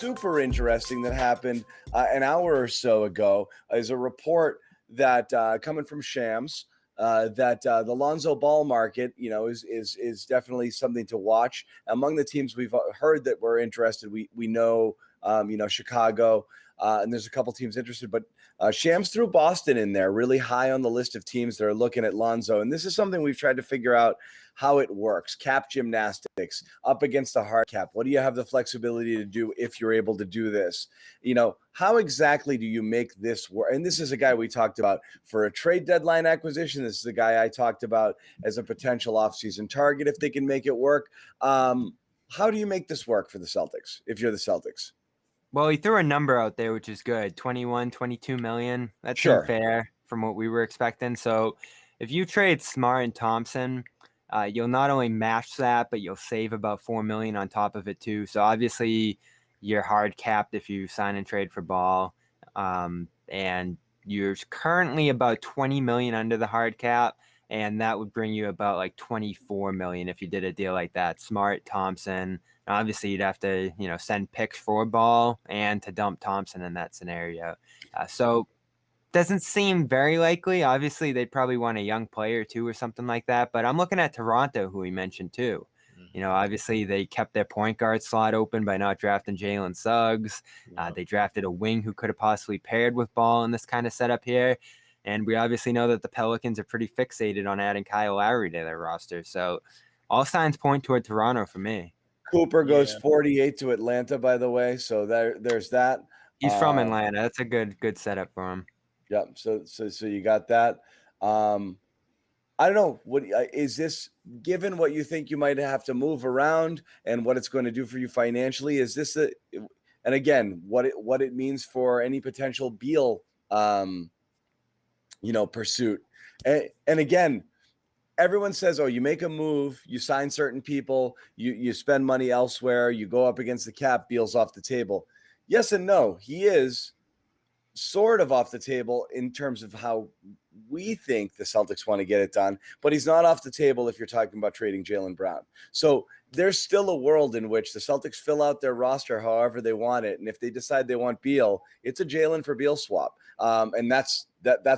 super interesting that happened an hour or so ago is a report that coming from Shams that the Lonzo Ball market, is definitely something to watch. Among the teams we've heard that were interested, we know, Chicago, and there's a couple teams interested, but Shams threw Boston in there, really high on the list of teams that are looking at Lonzo. And this is something we've tried to figure out how it works. Cap gymnastics up against the hard cap. What do you have the flexibility to do if you're able to do this? How exactly do you make this work? And this is a guy we talked about for a trade deadline acquisition. This is a guy I talked about as a potential offseason target if they can make it work. How do you make this work for the Celtics if you're the Celtics? Well, he threw a number out there, which is good. 21, 22 million. That's Sure. fair from what we were expecting. So if you trade Smart and Thompson, you'll not only match that, but you'll save about $4 million on top of it too. So obviously you're hard capped if you sign and trade for Ball. And you're currently about 20 million under the hard cap. And that would bring you about like 24 million if you did a deal like that. Smart, Thompson. Obviously, you'd have to, send picks for Ball and to dump Thompson in that scenario. So doesn't seem very likely. Obviously, they'd probably want a young player too or something like that. But I'm looking at Toronto, who we mentioned too. Obviously, they kept their point guard slot open by not drafting Jalen Suggs. They drafted a wing who could have possibly paired with Ball in this kind of setup here. And we obviously know that the Pelicans are pretty fixated on adding Kyle Lowry to their roster. So all signs point toward Toronto for me. Cooper goes 48 to Atlanta, by the way. So there's that. He's from Atlanta. That's a good setup for him. Yeah. So you got that. I don't know. What is this? Given what you think you might have to move around and what it's going to do for you financially, is this and again, what it means for any potential Beal, pursuit, and again. Everyone says, oh, you make a move, you sign certain people, you spend money elsewhere, you go up against the cap, Beal's off the table. Yes and no. He is sort of off the table in terms of how we think the Celtics want to get it done, but he's not off the table if you're talking about trading Jaylen Brown. So there's still a world in which the Celtics fill out their roster however they want it. And if they decide they want Beal, it's a Jaylen for Beal swap. And that's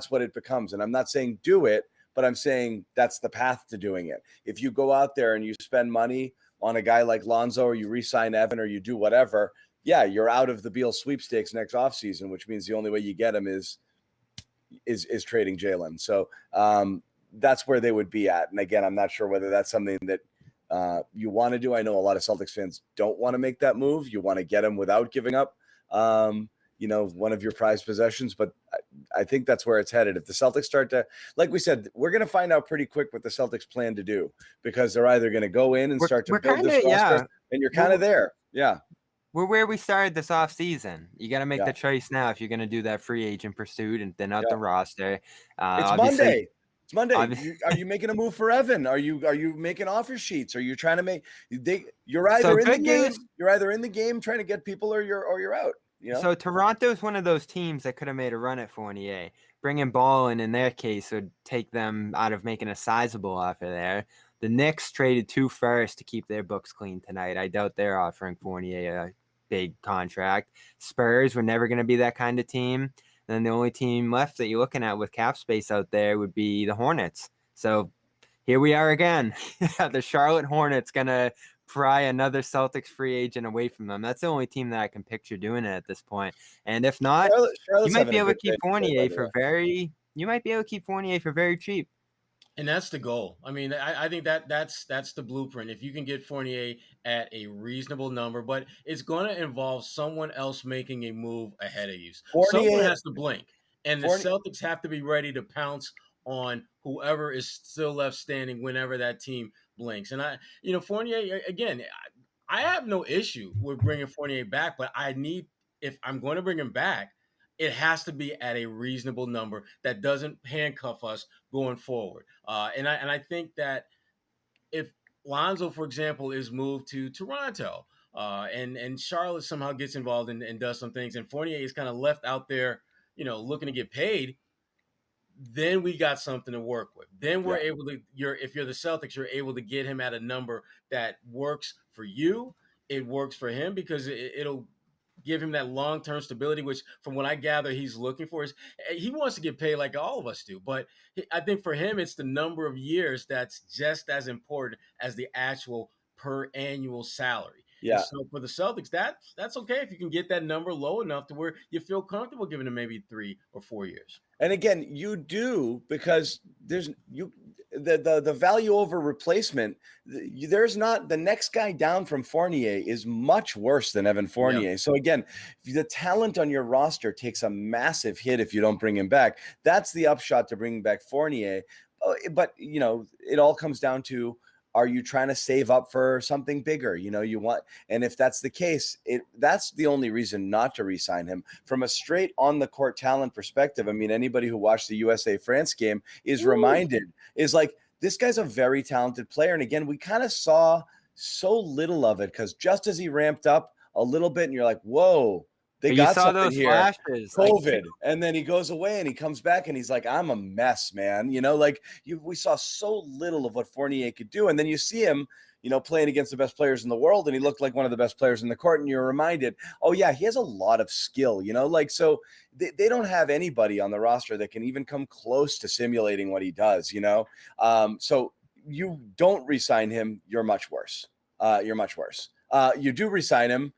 what it becomes. And I'm not saying do it, but I'm saying that's the path to doing it. If you go out there and you spend money on a guy like Lonzo, or you re-sign Evan, or you do whatever, yeah, you're out of the Beal sweepstakes next offseason, which means the only way you get him is trading Jaylen. So that's where they would be at. And again, I'm not sure whether that's something that you want to do. I know a lot of Celtics fans don't want to make that move. You want to get him without giving up one of your prized possessions, but I think that's where it's headed. If the Celtics start to, like we said, we're going to find out pretty quick what the Celtics plan to do, because they're either going to go in and start to build this roster, and you're kind of there. Yeah. We're where we started this offseason. You got to make the choice now if you're going to do that free agent pursuit and thin out the roster. It's Monday. It's Monday. Are you making a move for Evan? Are you making offer sheets? Are you trying to make you're either in the game, you're either in the game trying to get people, or you're out. So Toronto's one of those teams that could have made a run at Fournier. Bringing Ball in their case would take them out of making a sizable offer there. The Knicks traded 2 firsts to keep their books clean tonight. I doubt they're offering Fournier a big contract. Spurs were never going to be that kind of team. And then the only team left that you're looking at with cap space out there would be the Hornets. So here we are again. The Charlotte Hornets going to pry another Celtics free agent away from them. That's the only team that I can picture doing it at this point. And if not, you might be able to keep Fournier for very cheap. And that's the goal. I mean, I think that's the blueprint. If you can get Fournier at a reasonable number, but it's going to involve someone else making a move ahead of you. Someone has to blink, and the Celtics have to be ready to pounce on whoever is still left standing whenever that team blinks. And Fournier, again, I have no issue with bringing Fournier back, but if I'm going to bring him back, it has to be at a reasonable number that doesn't handcuff us going forward. And I think that if Lonzo, for example, is moved to Toronto, and Charlotte somehow gets involved and does some things, and Fournier is kind of left out there, looking to get paid, then we got something to work with. Then we're able to, if you're the Celtics, you're able to get him at a number that works for you. It works for him because it'll give him that long-term stability, which from what I gather he's looking for. Is he wants to get paid like all of us do, but I think for him it's the number of years that's just as important as the actual per annual salary. And Yeah. so for the Celtics, that's okay if you can get that number low enough to where you feel comfortable giving him maybe 3 or 4 years. And again, you do, because the value over replacement. There's not, the next guy down from Fournier is much worse than Evan Fournier. Yeah. So again, the talent on your roster takes a massive hit if you don't bring him back. That's the upshot to bringing back Fournier. But it all comes down to, are you trying to save up for something bigger? You want, and if that's the case, that's the only reason not to re-sign him. From a straight on the court talent perspective, I mean, anybody who watched the USA France game is reminded, is like, this guy's a very talented player. And again, we kind of saw so little of it, because just as he ramped up a little bit and you're like, whoa, they got something here. Flashes, COVID, and then he goes away and he comes back and he's like, I'm a mess, man. We saw so little of what Fournier could do, and then you see him, playing against the best players in the world, and he looked like one of the best players in the court, and you're reminded, oh yeah, he has a lot of skill. So they don't have anybody on the roster that can even come close to simulating what he does. So you don't re-sign him, you're much worse. You do re-sign him,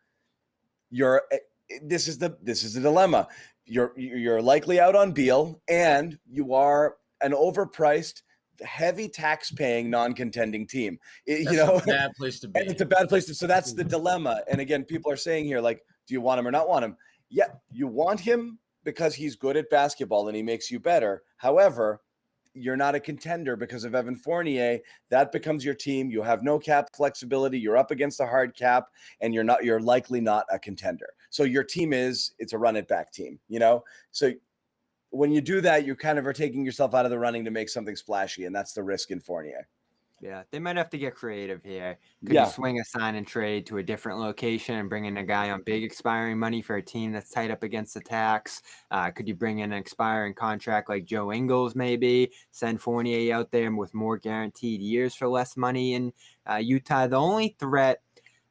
this is the dilemma. You're likely out on Beal, and you are an overpriced, heavy tax-paying, non-contending team. That's a bad place to be. And it's a bad place to. So that's the dilemma. And again, people are saying here, like, do you want him or not want him? Yeah, you want him because he's good at basketball and he makes you better. However, you're not a contender because of Evan Fournier. That becomes your team. You have no cap flexibility. You're up against a hard cap, and you're likely not a contender. So your team it's a run it back team, So when you do that, you kind of are taking yourself out of the running to make something splashy, and that's the risk in Fournier. Yeah, they might have to get creative here. Could you swing a sign and trade to a different location and bring in a guy on big expiring money for a team that's tight up against the tax? Could you bring in an expiring contract like Joe Ingles, maybe send Fournier out there with more guaranteed years for less money in Utah? The only threat,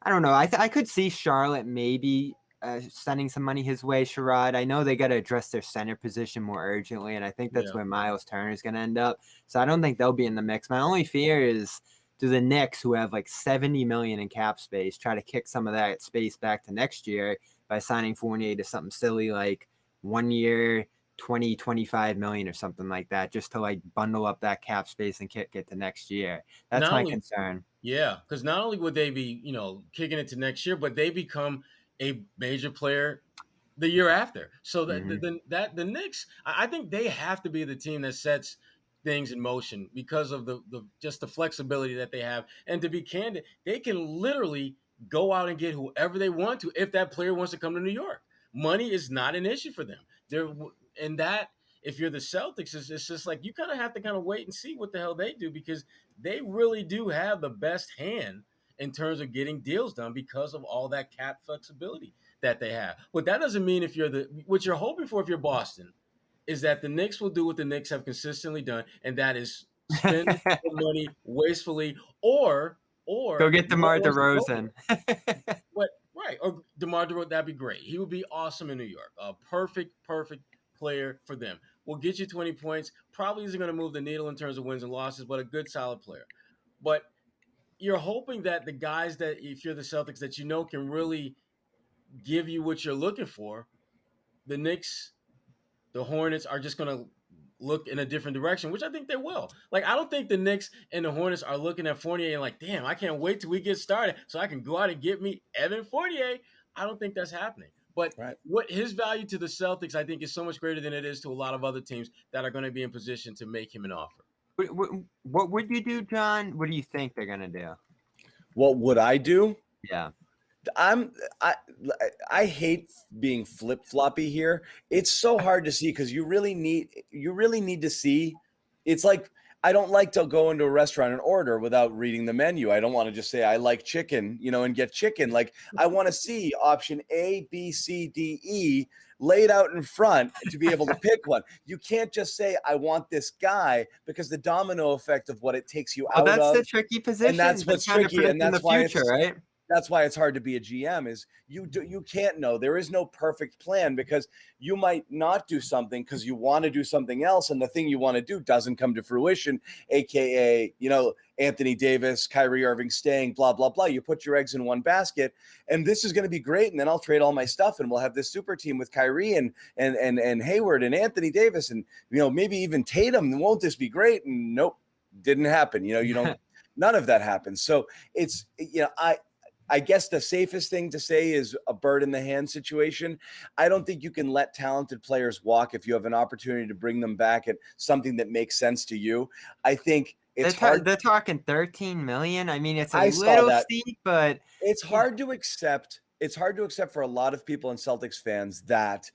I don't know, I could see Charlotte maybe sending some money his way, Sherrod. I know they got to address their center position more urgently, and I think that's where Miles Turner is going to end up. So I don't think they'll be in the mix. My only fear is, do the Knicks, who have like $70 million in cap space, try to kick some of that space back to next year by signing Fournier to something silly like 1 year, 20-25 million or something like that, just to like bundle up that cap space and kick it to next year? That's my concern. Yeah, because not only would they be, kicking it to next year, but they become a major player the year after. So the Knicks, I think they have to be the team that sets things in motion because of the just the flexibility that they have. And to be candid, they can literally go out and get whoever they want to if that player wants to come to New York. Money is not an issue for them. If you're the Celtics, it's just like you kind of have to kind of wait and see what the hell they do, because they really do have the best hand in terms of getting deals done because of all that cap flexibility that they have. But that doesn't mean what you're hoping for if you're Boston is that the Knicks will do what the Knicks have consistently done, and that is spend the money wastefully or go get DeMar DeRozan. Or DeMar DeRozan, that'd be great. He would be awesome in New York. A perfect player for them. Will get you 20 points. Probably isn't going to move the needle in terms of wins and losses, but a good, solid player. But you're hoping that the guys that, if you're the Celtics, that can really give you what you're looking for, the Knicks, the Hornets are just going to look in a different direction, which I think they will. Like, I don't think the Knicks and the Hornets are looking at Fournier and like, damn, I can't wait till we get started so I can go out and get me Evan Fournier. I don't think that's happening. But what his value to the Celtics, I think, is so much greater than it is to a lot of other teams that are going to be in position to make him an offer. What would you do, John? What do you think they're going to do? What would I do? Yeah. I hate being flip-floppy here. It's so hard to see because you really need to see. It's like, I don't like to go into a restaurant and order without reading the menu. I don't want to just say I like chicken, and get chicken. Like, I want to see option A, B, C, D, E laid out in front to be able to pick one. You can't just say I want this guy, because the domino effect of what it takes you out of. That's the tricky position. And that's what's tricky, and that's why right? that's why it's hard to be a GM is you can't know. There is no perfect plan because you might not do something because you want to do something else. And the thing you want to do doesn't come to fruition, AKA, Anthony Davis, Kyrie Irving staying, blah, blah, blah. You put your eggs in one basket and this is going to be great. And then I'll trade all my stuff and we'll have this super team with Kyrie and Hayward and Anthony Davis and, maybe even Tatum. Won't this be great? And nope, didn't happen. You don't, none of that happens. So it's, I guess the safest thing to say is a bird in the hand situation. I don't think you can let talented players walk if you have an opportunity to bring them back at something that makes sense to you. I think it's hard. They're talking 13 million. I mean, it's a little steep, but it's hard to accept. It's hard to accept for a lot of people and Celtics fans that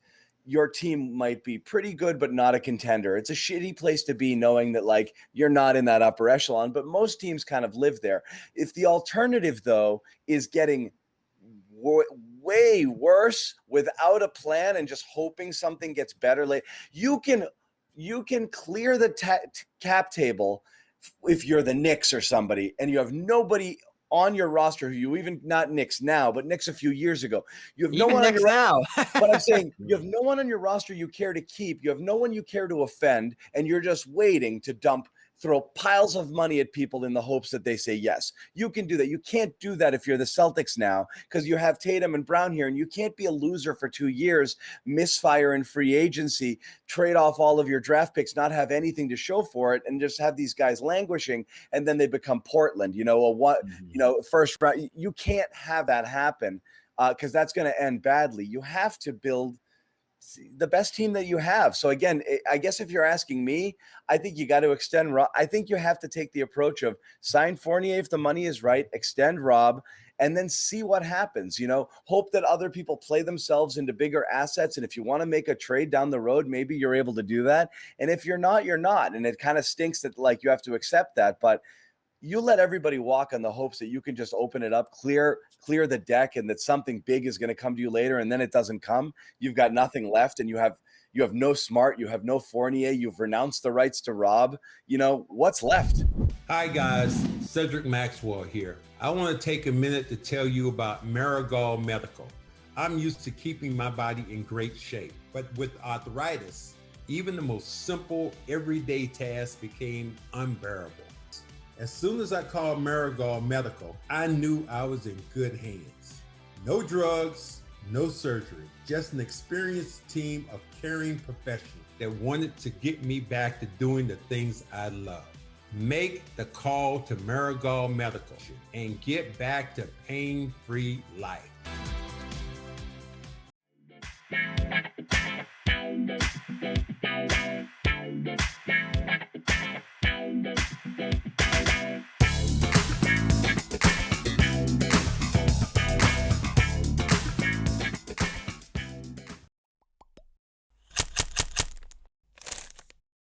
your team might be pretty good, but not a contender. It's a shitty place to be knowing that you're not in that upper echelon, but most teams kind of live there. If the alternative though is getting way worse without a plan and just hoping something gets better late, you can clear the cap table if you're the Knicks or somebody and you have nobody on your roster who you even not Knicks now, but Knicks a few years ago. You have no one on your now. But I'm saying you have no one on your roster you care to keep. You have no one you care to offend, and you're just waiting to throw piles of money at people in the hopes that they say yes. You can do that. You can't do that if you're the Celtics now because you have Tatum and Brown here, and you can't be a loser for 2 years, misfire in free agency, trade off all of your draft picks, not have anything to show for it, and just have these guys languishing, and then they become Portland, first round. You can't have that happen because that's going to end badly. You have to build the best team that you have. So again, I guess if you're asking me, I think you got to extend Rob. I think you have to take the approach of sign Fournier if the money is right, extend Rob, and then see what happens. Hope that other people play themselves into bigger assets. And if you want to make a trade down the road, maybe you're able to do that. And if you're not, you're not. And it kind of stinks that you have to accept that. But you let everybody walk on the hopes that you can just open it up, clear the deck, and that something big is going to come to you later, and then it doesn't come. You've got nothing left, and you have no Smart, you have no Fournier, you've renounced the rights to Rob. What's left? Hi guys, Cedric Maxwell here. I want to take a minute to tell you about Marigold Medical. I'm used to keeping my body in great shape, but with arthritis, even the most simple everyday tasks became unbearable. As soon as I called Marigold Medical, I knew I was in good hands. No drugs, no surgery, just an experienced team of caring professionals that wanted to get me back to doing the things I love. Make the call to Marigold Medical and get back to pain-free life.